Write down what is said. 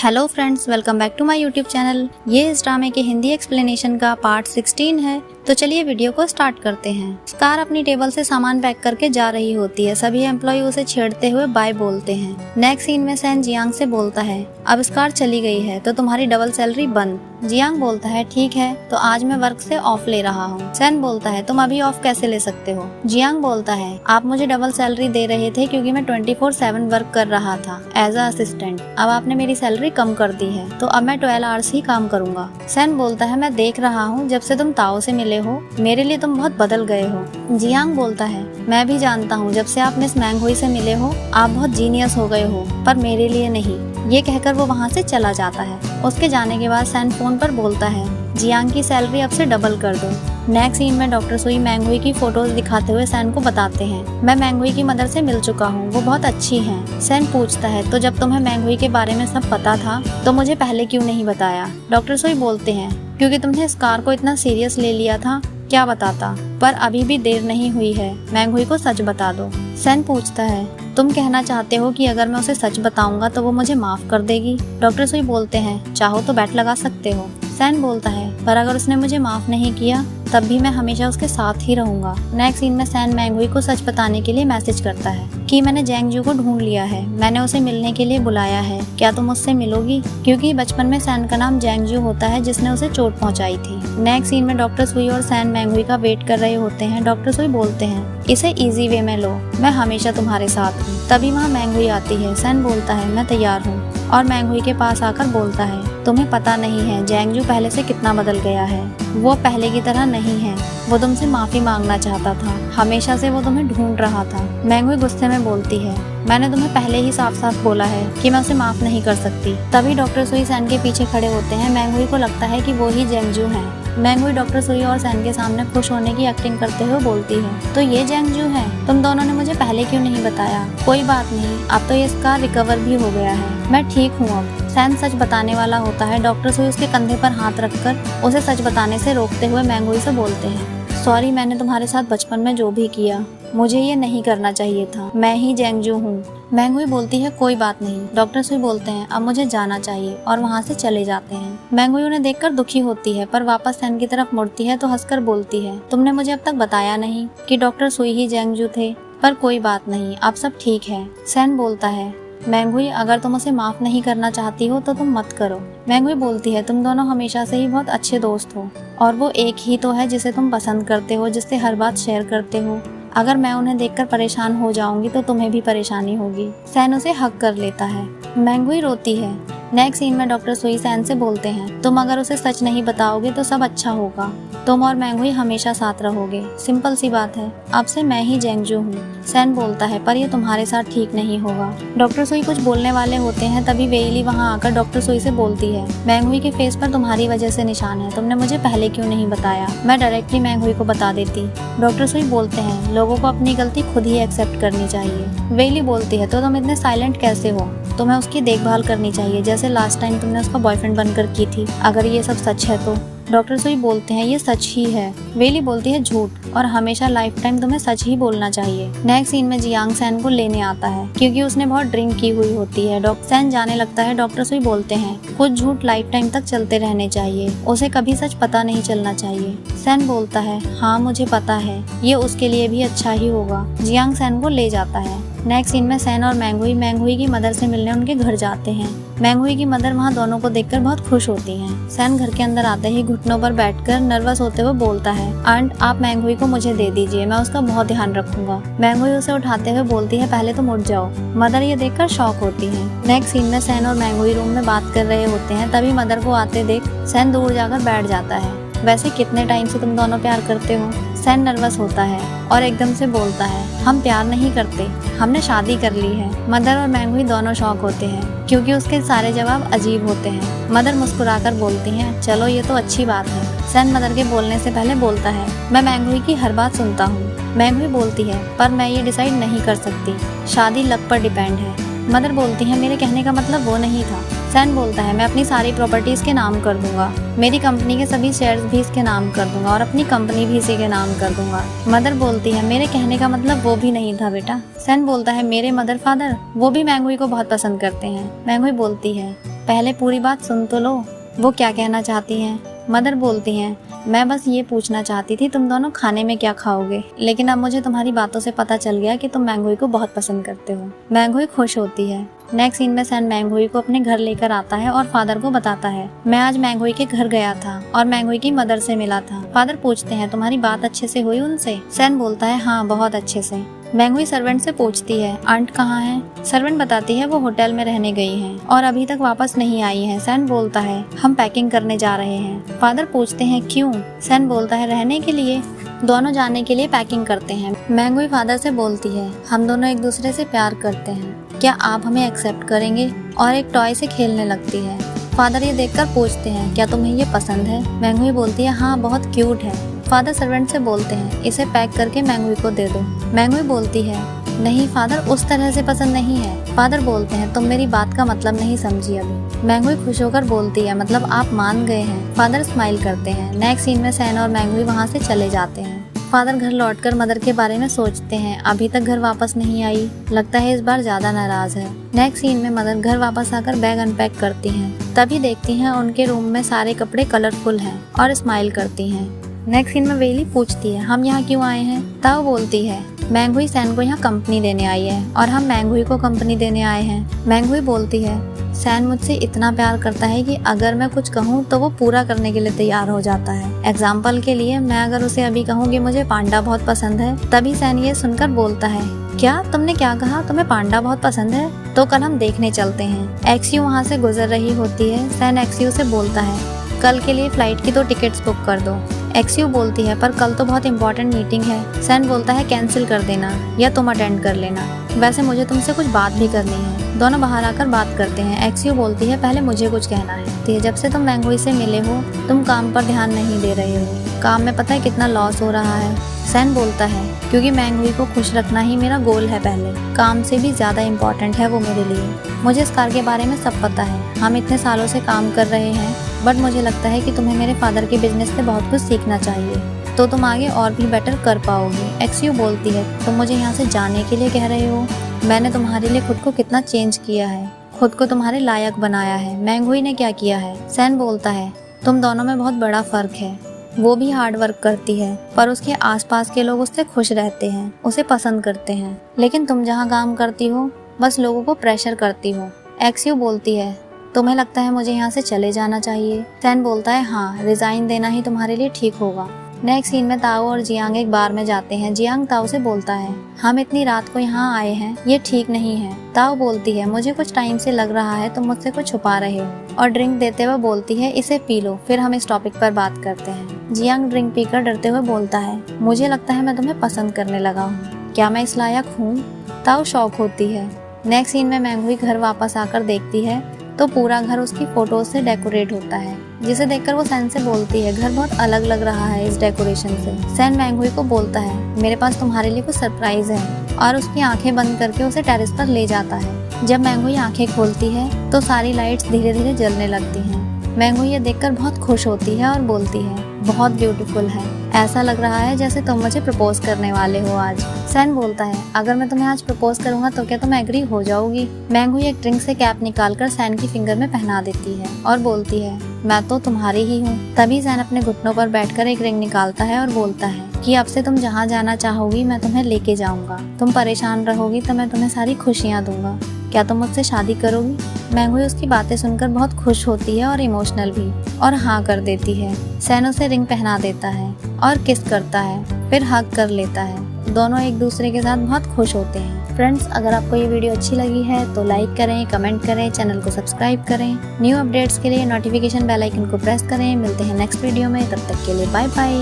Hello friends, welcome back to my YouTube channel. ये इस ड्रामे के हिंदी एक्सप्लेनेशन का पार्ट 16 है। तो चलिए वीडियो को स्टार्ट करते हैं। स्कार अपनी टेबल से सामान पैक करके जा रही होती है। सभी एम्प्लॉय उसे छेड़ते हुए बाय बोलते हैं। नेक्स्ट सीन में सैन जियांग से बोलता है, अब स्कार चली गई है तो तुम्हारी डबल सैलरी बंद। जियांग बोलता है, ठीक है, तो आज मैं वर्क से ऑफ ले रहा हूँ। सैन बोलता है, तुम अभी ऑफ कैसे ले सकते हो? जियांग बोलता है, आप मुझे डबल सैलरी दे रहे थे क्योंकि मैं 24/7 वर्क कर रहा था एज अ असिस्टेंट। अब आपने मेरी सैलरी कम कर दी है तो अब मैं 12 आवर्स ही काम करूंगा। सैन बोलता है, मैं देख रहा हूँ जब से तुम ताओ से मिले हो मेरे लिए तुम बहुत बदल गए हो। जियांग बोलता है, मैं भी जानता हूँ जब से आप मिस मैंगहुई से मिले हो आप बहुत जीनियस हो गए हो, पर मेरे लिए नहीं। ये कहकर वो वहाँ से चला जाता है। उसके जाने के बाद सैन फोन पर बोलता है, जियांग की सैलरी अब से डबल कर दो। नेक्स्ट सीन में डॉक्टर सुई मैंगहुई की फोटोज दिखाते हुए सैन को बताते हैं, मैं मैंगहुई की मदर से मिल चुका हूँ, वो बहुत अच्छी हैं। सैन पूछता है, तो जब तुम्हें मैंगहुई के बारे में सब पता था तो मुझे पहले क्यों नहीं बताया? डॉक्टर सुई बोलते हैं, क्योंकि तुमने स्कार को इतना सीरियस ले लिया था, क्या बताता। पर अभी भी देर नहीं हुई है, मैंगहुई को सच बता दो। सैन पूछता है, तुम कहना चाहते हो कि अगर मैं उसे सच बताऊंगा तो वो मुझे माफ कर देगी? डॉक्टर सुई बोलते हैं, चाहो तो बैट लगा सकते हो। सैन बोलता है, पर अगर उसने मुझे माफ नहीं किया तब भी मैं हमेशा उसके साथ ही रहूंगा। नेक्स्ट सीन में सैन मैंगहुई को सच बताने के लिए मैसेज करता है कि मैंने जैंगजू को ढूंढ लिया है, मैंने उसे मिलने के लिए बुलाया है, क्या तुम उससे मिलोगी? क्योंकि बचपन में सैन का नाम जैंगजू होता है जिसने उसे चोट पहुंचाई थी। नेक्स्ट सीन में डॉक्टर सुई और सैन मैंगहुई का वेट कर रहे होते हैं। डॉक्टर सुई बोलते हैं, इसे इजी वे में लो, मैं हमेशा तुम्हारे साथ हूँ। तभी वहाँ मैंगहुई आती है। सैन बोलता है, मैं तैयार हूँ, और मैंगहुई के पास आकर बोलता है, तुम्हें पता नहीं है जैंगजू पहले से कितना बदल गया है, वो पहले की तरह नहीं है, वो तुमसे माफी मांगना चाहता था, हमेशा से वो तुम्हें ढूंढ रहा था। मैंगहुई गुस्से में बोलती है, मैंने तुम्हें पहले ही साफ साफ बोला है कि मैं उसे माफ नहीं कर सकती। तभी डॉक्टर सुई सैन के पीछे खड़े होते हैं। मैंगहुई को लगता है कि वो ही जैंगजू है। मैंगहुई डॉक्टर सुई और सैन के सामने खुश होने की एक्टिंग करते हुए बोलती है, तो ये जैंगजू है, तुम दोनों ने मुझे पहले क्यों नहीं बताया? कोई बात नहीं, अब तो ये स्कार रिकवर भी हो गया है, मैं ठीक हूँ अब। सैन सच बताने वाला होता है। डॉक्टर सुई उसके कंधे पर हाथ रखकर उसे सच बताने से रोकते हुए मैंगहुई से बोलते हैं, सॉरी, मैंने तुम्हारे साथ बचपन में जो भी किया मुझे ये नहीं करना चाहिए था, मैं ही जैंगजू हूँ। मैंगहुई बोलती है, कोई बात नहीं। डॉक्टर सुई बोलते हैं, अब मुझे जाना चाहिए, और वहाँ से चले जाते हैं। मैंगहुई उन्हें देखकर दुखी होती है, पर वापस सैन की तरफ मुड़ती है तो हंसकर बोलती है, तुमने मुझे अब तक बताया नहीं कि डॉक्टर सुई ही जैंगजू थे, पर कोई बात नहीं, अब सब ठीक है। सैन बोलता है, मैंगहुई अगर तुम उसे माफ नहीं करना चाहती हो तो तुम मत करो। मैंगहुई बोलती है, तुम दोनों हमेशा से ही बहुत अच्छे दोस्त हो, और वो एक ही तो है जिसे तुम पसंद करते हो, जिससे हर बात शेयर करते हो। अगर मैं उन्हें देखकर परेशान हो जाऊंगी तो तुम्हें भी परेशानी होगी। सैन उसे हक कर लेता है। मैंगहुई रोती है। नेक्स्ट सीन में डॉक्टर सुई सैन से बोलते हैं, तुम अगर उसे सच नहीं बताओगे तो सब अच्छा होगा, तुम और मैंगहुई हमेशा साथ रहोगे, सिंपल सी बात है, अब से मैं ही जैंगजू हूँ। सैन बोलता है, पर ये तुम्हारे साथ ठीक नहीं होगा। डॉक्टर सुई कुछ बोलने वाले होते हैं, तभी वेइली वहाँ आकर डॉक्टर सुई से बोलती है, मैंगहुई के फेस पर तुम्हारी वजह से निशान है, तुमने मुझे पहले क्यों नहीं बताया? मैं डायरेक्टली मैंगहुई को बता देती। डॉक्टर सुई बोलते हैं, लोगों को अपनी गलती खुद ही एक्सेप्ट करनी चाहिए। वेइली बोलती है, तो तुम इतने साइलेंट कैसे हो? तुम्हें उसकी देखभाल करनी चाहिए जैसे लास्ट टाइम तुमने उसका बॉयफ्रेंड बनकर की थी, अगर ये सब सच है तो। डॉक्टर सुई बोलते हैं, ये सच ही है। वेली बोलती है, झूठ, और हमेशा लाइफ टाइम तुम्हें सच ही बोलना चाहिए। नेक्स्ट सीन में जियांग सैन को लेने आता है क्योंकि उसने बहुत ड्रिंक की हुई होती है। डॉक्टर सैन जाने लगता है। डॉक्टर सुई बोलते हैं, कुछ झूठ लाइफ टाइम तक चलते रहने चाहिए, उसे कभी सच पता नहीं चलना चाहिए। सैन बोलता है, हाँ मुझे पता है, ये उसके लिए भी अच्छा ही होगा। जियांग सैन को ले जाता है। नेक्स्ट सीन में सैन और मैंगहुई की मदर से मिलने उनके घर जाते हैं। मैंगहुई की मदर वहाँ दोनों को देखकर बहुत खुश होती हैं। सैन घर के अंदर आते ही घुटनों पर बैठकर नर्वस होते हुए बोलता है, आंट आप मैंगहुई को मुझे दे दीजिए, मैं उसका बहुत ध्यान रखूंगा। मैंगहुई उसे उठाते हुए बोलती है, पहले तुम उठ जाओ। मदर ये देखकर शॉक होती है। नेक्स्ट सीन में सैन और मैंगहुई रूम में बात कर रहे होते हैं, तभी मदर को आते देख सैन दूर जाकर बैठ जाता है। वैसे कितने टाइम से तुम दोनों प्यार करते हो? सैन नर्वस होता है और एकदम से बोलता है, हम प्यार नहीं करते, हमने शादी कर ली है। मदर और मैंगहुई दोनों शॉक होते हैं क्योंकि उसके सारे जवाब अजीब होते हैं। मदर मुस्कुराकर बोलती हैं, चलो ये तो अच्छी बात है। सैन मदर के बोलने से पहले बोलता है, मैं मैंगहुई की हर बात सुनता हूँ। मैंगहुई बोलती है, पर मैं ये डिसाइड नहीं कर सकती, शादी लक पर डिपेंड है। मदर बोलती है, मेरे कहने का मतलब वो नहीं था। सैन बोलता है मैं अपनी सारी प्रॉपर्टीज के नाम कर दूंगा, मेरी कंपनी के सभी शेयर्स भी इसके नाम कर दूंगा और अपनी कंपनी भी इसी के नाम कर दूंगा। मदर बोलती है मेरे कहने का मतलब वो भी नहीं था बेटा। सैन बोलता है मेरे मदर फादर वो भी मैंगहुई को बहुत पसंद करते हैं। मैंगहुई बोलती है पहले पूरी बात सुन तो लो, वो क्या कहना चाहती हैं। मदर बोलती हैं मैं बस ये पूछना चाहती थी तुम दोनों खाने में क्या खाओगे, लेकिन अब मुझे तुम्हारी बातों से पता चल गया कि तुम मैंगहुई को बहुत पसंद करते हो। मैंगहुई खुश होती है। नेक्स्ट सीन में सैन मैंगहुई को अपने घर लेकर आता है और फादर को बताता है मैं आज मैंगहुई के घर गया था और मैंगहुई की मदर से मिला था। फादर पूछते हैं तुम्हारी बात अच्छे से हुई उनसे। सैन बोलता है हाँ बहुत अच्छे से। मैंगहुई सर्वेंट से पूछती है आंट कहाँ है। सर्वेंट बताती है वो होटल में रहने गई हैं और अभी तक वापस नहीं आई हैं। सैन बोलता है हम पैकिंग करने जा रहे हैं। फादर पूछते हैं क्यों। सैन बोलता है रहने के लिए। दोनों जाने के लिए पैकिंग करते हैं। मैंगहुई फादर से बोलती है हम दोनों एक दूसरे से प्यार करते हैं, क्या आप हमें एक्सेप्ट करेंगे, और एक टॉय से खेलने लगती है। फादर ये देखकर पूछते हैं क्या तुम्हें ये पसंद है। मैंगहुई बोलती है हाँ बहुत क्यूट है। फादर सर्वेंट से बोलते हैं इसे पैक करके मैंगहुई को दे दो। मैंगहुई बोलती है नहीं फादर उस तरह से पसंद नहीं है। फादर बोलते हैं तुम मेरी बात का मतलब नहीं समझी अभी। मैंगहुई खुश होकर बोलती है मतलब आप मान गए हैं। फादर स्माइल करते हैं। नेक्स्ट सीन में सैन और मैंगहुई वहाँ से चले जाते हैं। फादर घर लौटकर मदर के बारे में सोचते हैं अभी तक घर वापस नहीं आई, लगता है इस बार ज्यादा नाराज है। नेक्स्ट सीन में मदर घर वापस आकर बैग अनपैक करती हैं। तभी देखती हैं उनके रूम में सारे कपड़े कलरफुल हैं और स्माइल करती हैं। नेक्स्ट सीन में वेली पूछती है हम यहाँ क्यों आए हैं। ताओ बोलती है मैंगहुई सैन को यहाँ कंपनी देने आई है और हम मैंगहुई को कंपनी देने आए हैं। मैंगहुई बोलती है सैन मुझसे इतना प्यार करता है कि अगर मैं कुछ कहूँ तो वो पूरा करने के लिए तैयार हो जाता है। एग्जाम्पल के लिए मैं अगर उसे अभी कहूँ कि मुझे पांडा बहुत पसंद है, तभी सैन ये सुनकर बोलता है क्या तुमने क्या कहा, तुम्हें पांडा बहुत पसंद है, तो कल हम देखने चलते हैं। एक्सयू वहाँ से गुजर रही होती है। सैन एक्सयू से बोलता है कल के लिए फ्लाइट की 2 टिकट्स बुक कर दो। एक्सयू बोलती है पर कल तो बहुत इंपॉर्टेंट मीटिंग है। सैन बोलता है कैंसिल कर देना या तुम अटेंड कर लेना, वैसे मुझे तुमसे कुछ बात भी करनी है। दोनों बाहर आकर बात करते हैं। एक्सयू बोलती है पहले मुझे कुछ कहना है। जब से तुम मैंगहुई से मिले हो तुम काम पर ध्यान नहीं दे रहे हो, काम में पता है कितना लॉस हो रहा है। सैन बोलता है क्योंकि मैंगहुई को खुश रखना ही मेरा गोल है, पहले काम से भी ज्यादा इम्पोर्टेंट है वो मेरे लिए। मुझे इस कार के बारे में सब पता है, हम इतने सालों से काम कर रहे हैं, बट मुझे लगता है कि तुम्हें मेरे फादर के बिजनेस से बहुत कुछ सीखना चाहिए, तो तुम आगे और भी बेटर कर पाओगी। एक्सयू बोलती है तुम मुझे यहाँ से जाने के लिए कह रहे हो, मैंने तुम्हारे लिए खुद को कितना चेंज किया है, खुद को तुम्हारे लायक बनाया है, मैंगहुई ने क्या किया है। सैन बोलता है तुम दोनों में बहुत बड़ा फर्क है, वो भी हार्ड वर्क करती है पर उसके आसपास के लोग उससे खुश रहते हैं, उसे पसंद करते हैं, लेकिन तुम जहाँ काम करती हो बस लोगों को प्रेशर करती हो। एक्सयू बोलती है तुम्हें लगता है मुझे यहाँ से चले जाना चाहिए। सैन बोलता है हाँ रिजाइन देना ही तुम्हारे लिए ठीक होगा। नेक्स्ट सीन में ताओ और जियांग एक बार में जाते हैं। जियांग ताओ से बोलता है हम इतनी रात को यहाँ आए हैं, ये ठीक नहीं है। ताओ बोलती है मुझे कुछ टाइम से लग रहा है तुम मुझसे कुछ छुपा रहे हो, और ड्रिंक देते हुए बोलती है इसे पी लो फिर हम इस टॉपिक पर बात करते हैं। जियांग ड्रिंक पीकर डरते हुए बोलता है मुझे लगता है मैं तुम्हें पसंद करने लगा हूँ, क्या मैं इस लायक हूँ। ताओ शॉक होती है। नेक्स्ट सीन में मैंगहुई घर वापस आकर देखती है तो पूरा घर उसकी फोटो से डेकोरेट होता है, जिसे देखकर वो सैन से बोलती है घर बहुत अलग लग रहा है इस डेकोरेशन से। सैन मैंगहुई को बोलता है मेरे पास तुम्हारे लिए कुछ सरप्राइज है, और उसकी आंखें बंद करके उसे टेरेस पर ले जाता है। जब मैंगहुई आंखें खोलती है तो सारी लाइट्स धीरे धीरे जलने लगती हैं। मैंगहुई ये देखकर बहुत खुश होती है और बोलती है बहुत ब्यूटीफुल है, ऐसा लग रहा है जैसे तुम मुझे प्रपोज करने वाले हो आज। सैन बोलता है अगर मैं तुम्हें आज प्रपोज करूंगा तो क्या तुम एग्री हो जाओगी। मैंगहुई एक ड्रिंक से कैप निकालकर सैन की फिंगर में पहना देती है और बोलती है मैं तो तुम्हारी ही हूँ। तभी सैन अपने घुटनों पर बैठकर एक रिंग निकालता है और बोलता है कि अब से तुम जहाँ जाना चाहोगी मैं तुम्हें लेके जाऊंगा, तुम परेशान रहोगी तो मैं तुम्हें सारी खुशियाँ दूंगा, क्या तुम मुझसे शादी करोगी। मैंगहुई उसकी बातें सुनकर बहुत खुश होती है और इमोशनल भी, और हाँ कर देती है। सैन उसे रिंग पहना देता है और किस करता है, फिर हग कर लेता है। दोनों एक दूसरे के साथ बहुत खुश होते हैं। फ्रेंड्स अगर आपको ये वीडियो अच्छी लगी है तो लाइक करें, कमेंट करें, चैनल को सब्सक्राइब करें। न्यू अपडेट्स के लिए नोटिफिकेशन बेल आइकन को प्रेस करें। मिलते हैं नेक्स्ट वीडियो में, तब तक के लिए बाय बाय।